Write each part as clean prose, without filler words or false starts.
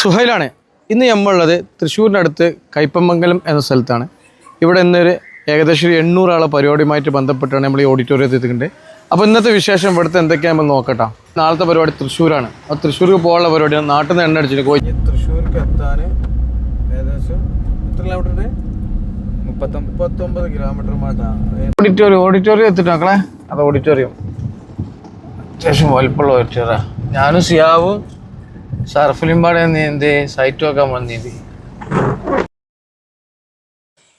സുഹൈലാണ്. ഇന്ന് നമ്മളുള്ളത് തൃശ്ശൂരിനടുത്ത് കയ്പമംഗലം എന്ന സ്ഥലത്താണ്. ഇവിടെ ഇന്നൊരു ഏകദേശം 800 ആളെ പരിപാടിയുമായിട്ട് ബന്ധപ്പെട്ടാണ് നമ്മൾ ഈ ഓഡിറ്റോറിയത്തിൽ എത്തിക്കുന്നത്. അപ്പോൾ ഇന്നത്തെ വിശേഷം ഇവിടുത്തെ എന്തൊക്കെയാണ് നമ്മൾ നോക്കട്ടെ. നാളത്തെ പരിപാടി തൃശ്ശൂരാണ്. അപ്പോൾ തൃശ്ശൂർക്ക് പോകാനുള്ള പരിപാടിയാണ്. നാട്ടിൽ നിന്ന് എണ്ണ അടിച്ചിട്ട് പോയി തൃശ്ശൂർക്ക് എത്താൻ ഏകദേശം എത്ര കിലോമീറ്റർ? 39 കിലോമീറ്റർ മാത്രം. ഓഡിറ്റോറിയം എത്തിട്ട് മക്കളെ. അത് ഓഡിറ്റോറിയം അത്യാവശ്യം വലുപ്പമുള്ള ഓഡിറ്റോറിയം. ഞാനും സിയാവും സർഫലിമ്പാടെ നീന്തി സൈറ്റ് നോക്കാൻ വന്നീന്തി.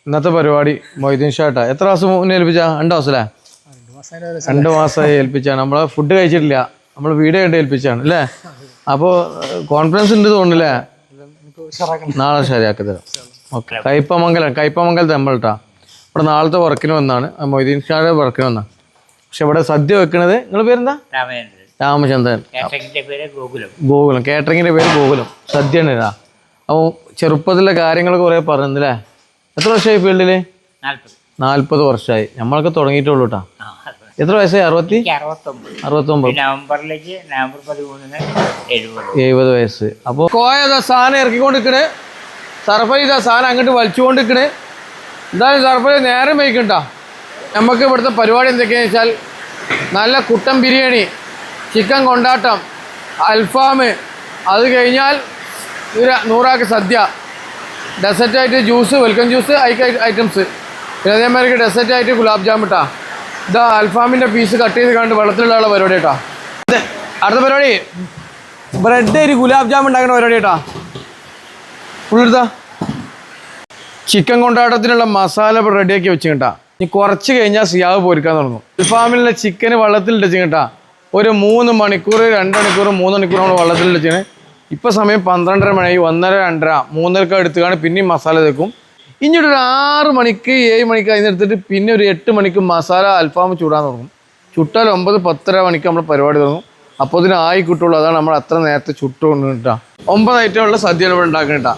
ഇന്നത്തെ പരിപാടി മൊയ്തീൻ ഷാട്ടാ. എത്ര മാസം മുന്നേ ഏൽപ്പിച്ചാ? 2 മാസമല്ലേ? 2 മാസമായി ഏൽപ്പിച്ചാണ്. നമ്മളെ ഫുഡ് കഴിച്ചിട്ടില്ല, നമ്മൾ വീഡിയോ കണ്ട് ഏൽപ്പിച്ചാണ് അല്ലേ? അപ്പോൾ കോൺഫിഡൻസ് ഉണ്ട് തോന്നുന്നില്ലേ? നാളെ ശരിയാക്കി തരാം. ഓക്കെ. കയ്പമംഗലം നമ്മൾ കേട്ടോ. ഇവിടെ നാളത്തെ വർക്കിന് വന്നാണ്, മൊയ്തീൻ ഷായുടെ വർക്കിന് വന്നാണ്. പക്ഷെ ഇവിടെ സദ്യ വെക്കണത് നിങ്ങളുടെ പേരെന്താ? രാമചന്ദ്രൻ. ഗോകുലം. കാറ്ററിങ്ങിൻ്റെ പേര് ഗോകുലം. സദ്യ ഉണ്ട് ഇതാ. അപ്പോൾ ചെറുപ്പത്തിലെ കാര്യങ്ങളൊക്കെ കുറേ പറഞ്ഞല്ലേ? എത്ര വർഷമായി ഫീൽഡിൽ? 40 വർഷമായി. നമ്മളൊക്കെ തുടങ്ങിയിട്ടുള്ളൂ കേട്ടോ. എത്ര വയസ്സായി? 69. നവംബർ 70 വയസ്സ്. അപ്പോൾ കോയതാ സാധനം ഇറക്കിക്കൊണ്ടിരിക്കണേ. സർഫലി ഇതാ സാധനം അങ്ങോട്ട് വലിച്ചുകൊണ്ടിരിക്കണേ. എന്തായാലും സർഫലി നേരം വൈകണ്ട. നമുക്ക് ഇവിടുത്തെ പരിപാടി എന്തൊക്കെയാണെന്ന് വെച്ചാൽ നല്ല കുട്ടൻ ബിരിയാണി, ചിക്കൻ കൊണ്ടാട്ടം, അൽഫാം, അത് കഴിഞ്ഞാൽ 100 സദ്യ, ഡെസേർട്ടായിട്ട് ജ്യൂസ്, വെൽക്കം ജ്യൂസ്, ഐറ്റംസ്. പിന്നെ അതേമാതിരി ഡെസേർട്ടായിട്ട് ഗുലാബ് ജാം ഇട്ടാ. ഇതാ അൽഫാമിൻ്റെ പീസ് കട്ട് ചെയ്ത് കണ്ട് വെള്ളത്തിലുള്ള പരിപാടി കേട്ടോ. അടുത്ത പരിപാടി ബ്രെഡ് ഒരു ഗുലാബ് ജാം ഉണ്ടാക്കുന്ന പരിപാടി കേട്ടോ. ഫുള്ളെടുത്താ ചിക്കൻ കൊണ്ടാട്ടത്തിനുള്ള മസാല റെഡിയാക്കി വെച്ച് കേട്ടാ. ഇനി കുറച്ച് കഴിഞ്ഞാൽ സിയാവ് പൊരിക്കാൻ തുടങ്ങും. അൽഫാമിലുള്ള ചിക്കന് വെള്ളത്തിലിട്ട് കേട്ടാ. ഒരു 3 മണിക്കൂർ 2 മണിക്കൂർ 3 മണിക്കൂർ നമ്മൾ വെള്ളത്തിലിട്ട്. ഇപ്പോൾ സമയം 12:30 മണി, 1:30, 2:30, 3:00 എടുത്തുകാണ് പിന്നെയും മസാല തേക്കും. ഇനിയൊരു 6 മണിക്ക് 7 മണിക്ക് അതിനെടുത്തിട്ട് പിന്നെ ഒരു 8 മണിക്ക് മസാല അൽഫാം ചൂടാൻ തുടങ്ങും. ചുട്ടാൽ 9, 10:30 മണിക്ക് നമ്മൾ പരിപാടി തുടങ്ങും. അപ്പോൾ ഇതിന് ആയി കിട്ടുള്ളൂ. അതാണ് നമ്മൾ അത്ര നേരത്തെ ചുട്ട് കൊണ്ടുവന്നിട്ടാ. 9 ഐറ്റമുള്ള സദ്യ ഇവിടെ ഉണ്ടാക്കുന്നുണ്ടാ.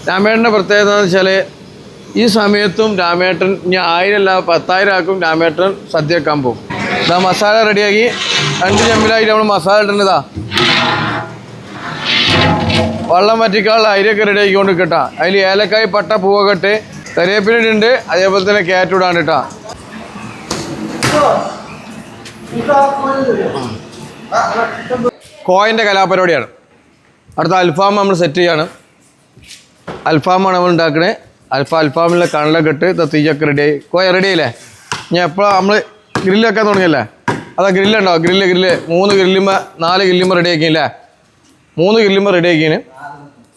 രാമേട്ടൻ്റെ പ്രത്യേകത എന്ന് വെച്ചാൽ ഈ സമയത്തും രാമേട്ടൻ ഇനി 1000 അല്ല 10,000 ആക്കും രാമേട്ടൻ സദ്യ വെക്കാൻ പോകും. ഇതാ മസാല റെഡിയാക്കി 2 ചെമ്പിലായിട്ട് നമ്മൾ മസാല ഇടുന്നതാ. വെള്ളം വറ്റിക്കാനുള്ള അരിയൊക്കെ റെഡി ആക്കിക്കൊണ്ട് കേട്ടാ. അതിൽ ഏലക്കായ്, പട്ട, പൂവൊക്കെ ഇട്ട് കറിവേപ്പിലുണ്ട്. അതേപോലെ തന്നെ ക്യാരറ്റ് ഇടാണ് കേട്ടാ. കോയിൻ്റെ കലാപരിപാടിയാണ്. അടുത്ത അൽഫാം നമ്മൾ സെറ്റ് ചെയ്യാണ്. അൽഫാമാണ് നമ്മൾ ഉണ്ടാക്കണേ. അൽഫാമിലെ കണലൊക്കെ ഇട്ട് തീയൊക്കെ റെഡിയായി. കോയ റെഡി ആയില്ലേ? ഞാൻ എപ്പോഴാണ് നമ്മൾ ഗ്രില്ല് വെക്കാൻ തുടങ്ങിയല്ലേ? അതാ ഗ്രില്ലുണ്ടോ? ഗ്രില്ല് 3 ഗ്രില്ലുമ്പോൾ 4 ഗ്രില്ലുമ്പോൾ റെഡി ആക്കിയില്ലേ? 3 ഗ്രില്ലുമ്പോൾ റെഡി ആക്കിന്.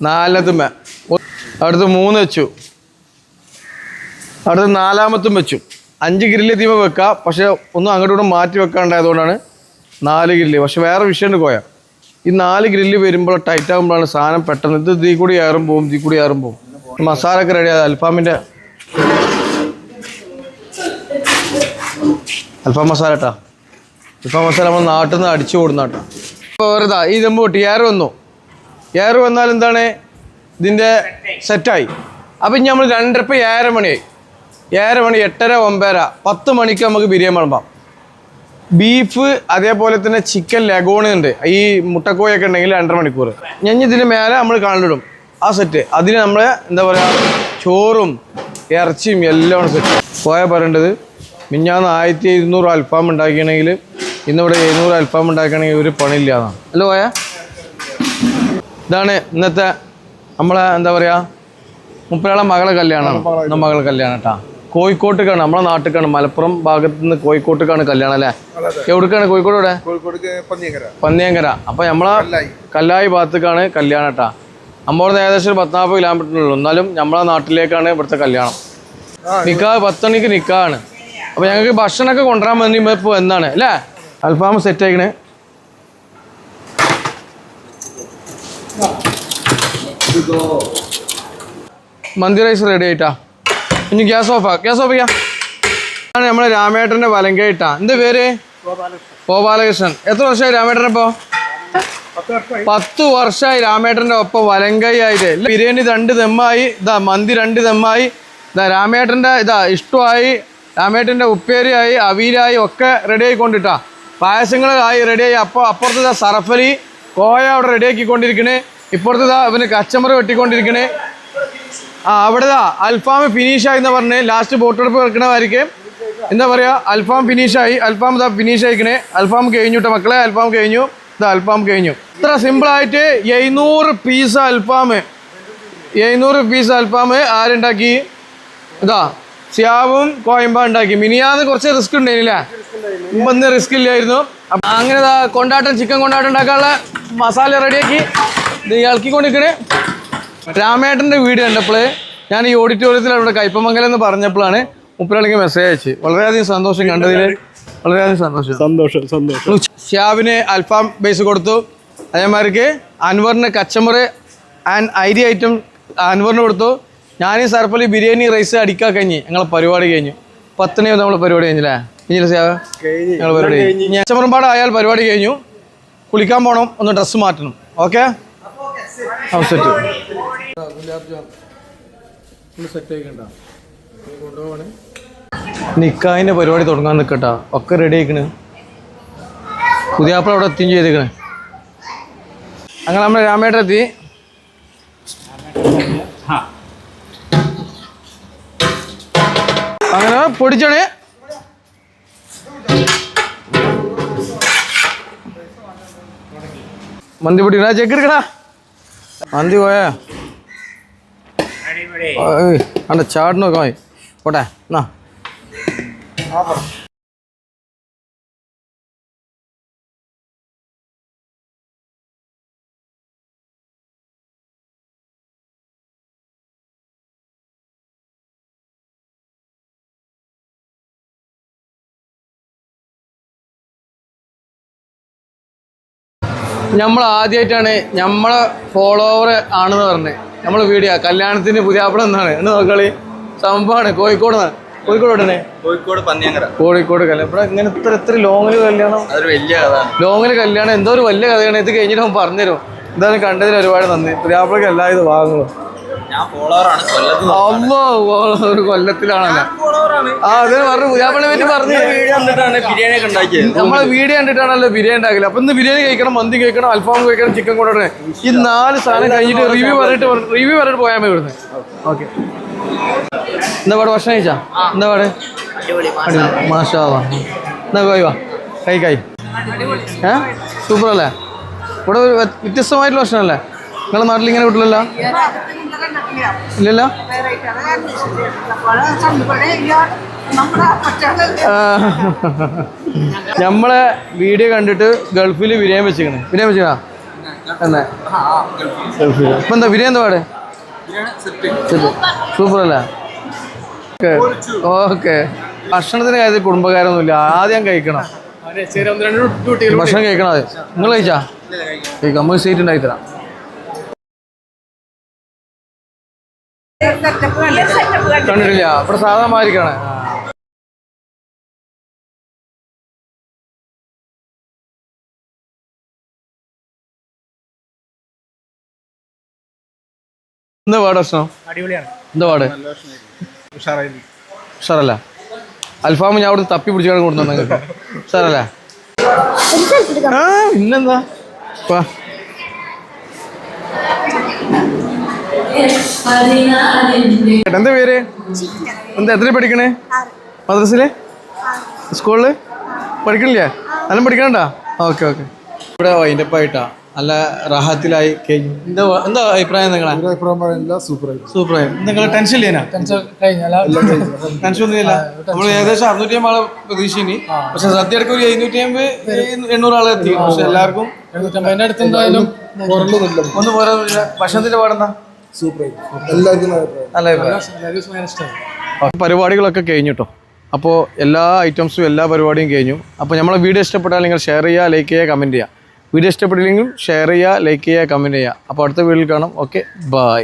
4ത്തുമ്മ അടുത്ത് 3 വെച്ചു. അടുത്ത് 4ാമത്തും വെച്ചു. 5 ഗ്രില്ല് തീമ വെക്കാം. പക്ഷേ ഒന്നും അങ്ങോട്ടും ഇങ്ങോട്ടും മാറ്റി വെക്കാണ്ടായതുകൊണ്ടാണ് 4 ഗ്രില്ല്. പക്ഷെ വേറെ വിഷയമുണ്ട് കോയ. ഈ 4 ഗ്രില്ല് വരുമ്പോൾ ടൈറ്റ് ആകുമ്പോഴാണ് സാധനം പെട്ടെന്ന് ഇത് തീ കൂടി ഏറും പോവും. മസാല ഒക്കെ റെഡിയായത് അൽഫാമിൻ്റെ അൽഫാം മസാല കേട്ടോ. അൽഫാം മസാല നമ്മൾ നാട്ടിൽ നിന്ന് അടിച്ചു കൊടുക്കുന്ന കേട്ടോ. ഇപ്പോൾ വെറുതെ ഈ ദമ്പ് പൊട്ടി എയർ വന്നു. എയർ വന്നാൽ എന്താണ് ഇതിൻ്റെ സെറ്റായി. അപ്പം ഇനി നമ്മൾ 2:30 ഇപ്പോൾ 7 മണിയായി. 7 മണി 8:30 9:30 10 മണിക്ക് നമുക്ക് ബിരിയാണി വിളമ്പാം. ബീഫ് അതേപോലെ തന്നെ ചിക്കൻ ലഗോണുണ്ട്. ഈ മുട്ടക്കോയൊക്കെ ഉണ്ടെങ്കിൽ 2:30 മണിക്കൂർ. ഞാൻ ഇതിന് മേലെ നമ്മൾ കാണിലിടും ആ സെറ്റ്. അതിന് നമ്മൾ എന്താ പറയുക ചോറും ഇറച്ചിയും എല്ലാം സെറ്റ്. പോയാൽ പറയേണ്ടത് മിഞ്ഞാന്ന് 1200 അൽഫാം ഉണ്ടാക്കിയാണെങ്കിൽ ഇന്നിവിടെ 700 അൽഫാം ഉണ്ടാക്കുകയാണെങ്കിൽ ഒരു പണിയില്ലാന്നാണ് അല്ലേ പോയാ? ഇതാണ് ഇന്നത്തെ നമ്മളെ എന്താ പറയുക മുപ്പയാളെ മകളെ കല്യാണമാണ്. മകളെ കല്യാണം കേട്ടോ. കോഴിക്കോട്ടേക്കാണ്, നമ്മളെ നാട്ടിലേക്കാണ്. മലപ്പുറം ഭാഗത്ത് നിന്ന് കോഴിക്കോട്ടേക്കാണ് കല്യാണം അല്ലേ? എവിടേക്കാണ്? കോഴിക്കോട് എവിടെ? പന്നിയങ്കര. അപ്പോൾ നമ്മളെ കല്ലായി ഭാഗത്തേക്കാണ് കല്യാണം കേട്ടോ. നമ്മളിന്ന് ഏകദേശം 14 കിലോമീറ്ററിനുള്ളൂ. എന്നാലും നമ്മളെ നാട്ടിലേക്കാണ് ഇവിടുത്തെ കല്യാണം. നിക്കാഹ് 10 മണിക്ക് നിക്കാഹാണ്. അപ്പോൾ ഞങ്ങൾക്ക് ഭക്ഷണമൊക്കെ കൊണ്ടുവരാൻ വേണ്ടി ഇപ്പോൾ എന്നാണ് അല്ലേ? അൽഫാം സെറ്റ് ആയിക്കണേ. മന്തി റൈസ് റെഡി ആയിട്ടാ. ഇനി ഗ്യാസ് ഓഫ് ചെയ്യാം. ആണ് നമ്മളെ രാമേട്ടൻ്റെ വലങ്കയിട്ടാ. എന്താ പേര്? ഗോപാലകൃഷ്ണൻ. എത്ര വർഷമായി രാമേട്ടനിപ്പോൾ? 10 വർഷമായി രാമേട്ടൻ്റെ ഒപ്പം വലങ്കൈ ആയിട്ട്. ബിരിയാണി 2 ദമ്മായി. ഇതാ മന്തി 2 ദമ്മായി. ഇതാ രാമേട്ടൻ്റെ ഇതാ ഇഷ്ടമായി. രാമേട്ടൻ്റെ ഉപ്പേരിയായി, അവിയലായി ഒക്കെ റെഡി ആയിക്കൊണ്ടിട്ടാ. പായസങ്ങളായി റെഡിയായി. അപ്പോൾ അപ്പുറത്ത് സർഫലി കോയ അവിടെ റെഡിയാക്കിക്കൊണ്ടിരിക്കണേ. ഇപ്പുറത്തെ അവന് കച്ചമറ വെട്ടിക്കൊണ്ടിരിക്കണേ. അവിടെ അൽഫാം ഫിനിഷായി എന്ന് പറഞ്ഞ് ലാസ്റ്റ് ബോട്ടെടുപ്പ് വെക്കണമായിരിക്കും. എന്താ പറയുക, അൽഫാം ഫിനിഷായി. അൽഫാം ഇതാ ഫിനിഷ് ആയിക്കണേ. അൽഫാം കഴിഞ്ഞു കേട്ടോ മക്കളെ, അൽഫാം കഴിഞ്ഞു. ഇതാ അൽഫാം കഴിഞ്ഞു. ഇത്ര സിമ്പിളായിട്ട് 700 പീസ് അൽഫാം, 700 പീസ് അൽഫാം ആരുണ്ടാക്കി? ഇതാ സിയാവും കോയമ്പ ഉണ്ടാക്കി. മിനിയാന്ന് കുറച്ച് റിസ്ക് ഉണ്ടായിരുന്നില്ല, മുമ്പൊന്നും റിസ്ക് ഇല്ലായിരുന്നു. അങ്ങനെ കൊണ്ടാട്ടം, ചിക്കൻ കൊണ്ടാട്ടം ഉണ്ടാക്കാനുള്ള മസാല റെഡിയാക്കി ഇത് ഇളക്കിക്കൊണ്ടിരിക്കണേ. രാമേട്ടൻ്റെ വീട് കണ്ടപ്പോൾ ഞാൻ ഈ ഓഡിറ്റോറിയത്തിൽ അവിടെ കയ്പമംഗലം എന്ന് പറഞ്ഞപ്പോഴാണ് മുപ്പരാളിക്ക് മെസ്സേജ് അയച്ച്. വളരെയധികം സന്തോഷം കണ്ടതിൽ, വളരെയധികം സന്തോഷം. ഷിയാബിന് അൽഫാം ബേസ് കൊടുത്തു. അതേമാതിരിക്ക് അൻവറിന് കച്ചമ്പറ് ആൻഡ് ഐരി ഐറ്റം അൻവറിന് കൊടുത്തു. ഞാൻ സർപ്പലി ബിരിയാണി റൈസ് അടിക്കാൻ കഴിഞ്ഞ് ഞങ്ങളെ പരിപാടി കഴിഞ്ഞു. 10 മണി നമ്മൾ പരിപാടി കഴിഞ്ഞില്ലേ? കഴിഞ്ഞില്ല ഷിയാബ്? ഞങ്ങൾ പരിപാടി കഴിഞ്ഞു. കച്ചമ്പറും പാടെ ആയാൽ പരിപാടി കഴിഞ്ഞു. കുളിക്കാൻ പോകണം, ഒന്ന് ഡ്രസ്സ് മാറ്റണം. ഓക്കെ, സെറ്റ് നിക്കാഹിൻ്റെ പരിപാടി തുടങ്ങാൻ നിൽക്കട്ടാ. ഒക്കെ റെഡി ആയിക്കണ്. പുതിയാപ്പിള അവിടെ എത്തിയും ചെയ്തേക്കണ്. അങ്ങനെ നമ്മൾ രാമേട്ടെത്തി. അങ്ങനെ പൊടിച്ചണേ. മന്തി പൊടിക്കണ, ചെക്ക് എടുക്കണ. മന്തി പോയാ അണ്ട ചാടിന് നോക്കാൻ പോയി. പോട്ടെ എന്നാ. നമ്മൾ ആദ്യമായിട്ടാണ് നമ്മളെ ഫോളോവർ ആണെന്ന് പറഞ്ഞത്. നമ്മൾ വീഡിയോ കല്യാണത്തിന് പുതിയാപ്പിള എന്നാണ് എന്ന് നോക്കളി. സംഭവമാണ് കോഴിക്കോട് ഉടനെ കോഴിക്കോട് പന്നിയങ്കര കോഴിക്കോട് കല്യാണം. ഇവിടെ ഇങ്ങനെ ഇത്ര ലോങ്ങിൽ കല്യാണം, അതൊരു വലിയ കഥ. ലോങ്ങിൽ കല്യാണം എന്തോ ഒരു വലിയ കഥയാണ്. ഇത് കഴിഞ്ഞിട്ട് അവൻ പറഞ്ഞുതരും. എന്തായാലും കണ്ടതിന് ഒരുപാട് നന്ദി. പുതിയാപ്പിളക്ക് എല്ലാവിധ ഭാഗങ്ങളും. ഒരു കൊല്ലത്തിലാണല്ലോ. അതിന് പറഞ്ഞു പുതിയാപ്പിളെ പറ്റി പറഞ്ഞു. നമ്മളെ വീഡിയോ കണ്ടിട്ടാണല്ലോ ബിരിയാണി ഉണ്ടാക്കില്ല. അപ്പൊ ഇന്ന് ബിരിയാണി കഴിക്കണം, മന്തി കഴിക്കണം, അൽഫാം കഴിക്കണം, ചിക്കൻ കൊണ്ടുവരണേ. ഈ 4 സാധനം കഴിഞ്ഞിട്ട് റിവ്യൂ പറഞ്ഞിട്ട് പോയാൽ മതി ഇവിടുന്ന്. ഓക്കെ, എന്താ പാട്? ഭക്ഷണം കഴിച്ചാ? എന്താ പാട്? മാഷാ എന്നാ പോയി വാ, കൈ സൂപ്പർ അല്ലേ? ഇവിടെ വ്യത്യസ്തമായിട്ടുള്ള ഭക്ഷണമല്ലേ? നിങ്ങളുടെ നാട്ടിൽ ഇങ്ങനെ കിട്ടില്ലല്ലോ? ഇല്ലല്ലോ. നമ്മളെ വീഡിയോ കണ്ടിട്ട് ഗൾഫിൽ ബിരിയാണി വെച്ചിക്കണേ. എന്നെ ഗൾഫിൽ ഇപ്പം എന്താ ബിരിയാണി എന്താ പാട്? സൂപ്പർ അല്ലേ? ഓക്കെ. ഭക്ഷണത്തിന് കാര്യത്തിൽ കുടുംബക്കാരൊന്നുമില്ല. ആദ്യം കഴിക്കണം, ഭക്ഷണം കഴിക്കണം. അതെ, നിങ്ങൾ കഴിച്ചാ? നമുക്ക് സീറ്റ് ഉണ്ടാക്കി തരാം. കണ്ടിട്ടില്ല, ഇവിടെ സാധാരണ മാതിരിക്കാണ്. എന്താ പാട് ഭക്ഷണം? എന്താ പാട്? ഉഷാറല്ല? അൽഫാം ഞാൻ അവിടെ തപ്പി പിടിച്ചാണ് കൊണ്ടുവന്നത് നിങ്ങൾക്ക്. ഉഷാറല്ലേ? പിന്നെന്താ? എന്താ പേര്? എന്താ എത്ര പഠിക്കണേ? മദ്രസില്, സ്കൂളില് പഠിക്കണില്ലേ? നല്ല പഠിക്കണണ്ടാ? ഓക്കെ. ഇവിടെ വൈൻഡപ്പായിട്ടാ നല്ല റാഹത്തിലായി കഴിഞ്ഞു. എന്താ അഭിപ്രായം നിങ്ങളെ? സൂപ്പറായി. നിങ്ങൾ ടെൻഷൻ ഇല്ലേനാ? ടെൻഷൻ ഒന്നുമില്ല. നമ്മൾ ഏകദേശം 650 ആളെ പ്രതീക്ഷിനി. പക്ഷെ സദ്യ അടക്കം ഒരു 750-800 ആളെ എത്തി. പക്ഷെ എല്ലാവർക്കും ഒന്നും പോരാ. ഭക്ഷണത്തിന്റെ പാടെന്താ? പരിപാടികളൊക്കെ കഴിഞ്ഞു കേട്ടോ. അപ്പോൾ എല്ലാ ഐറ്റംസും എല്ലാ പരിപാടിയും കഴിഞ്ഞു. അപ്പോൾ നമ്മളെ വീഡിയോ ഇഷ്ടപ്പെട്ടാൽ നിങ്ങൾ ഷെയർ ചെയ്യുക, ലൈക്ക് ചെയ്യുക, കമൻറ്റ് ചെയ്യുക. വീഡിയോ ഇഷ്ടപ്പെട്ടില്ലെങ്കിലും ഷെയർ ചെയ്യുക, ലൈക്ക് ചെയ്യുക, കമൻറ്റ് ചെയ്യുക. അപ്പോൾ അടുത്ത വീഡിയോയിൽ കാണാം. Okay, by.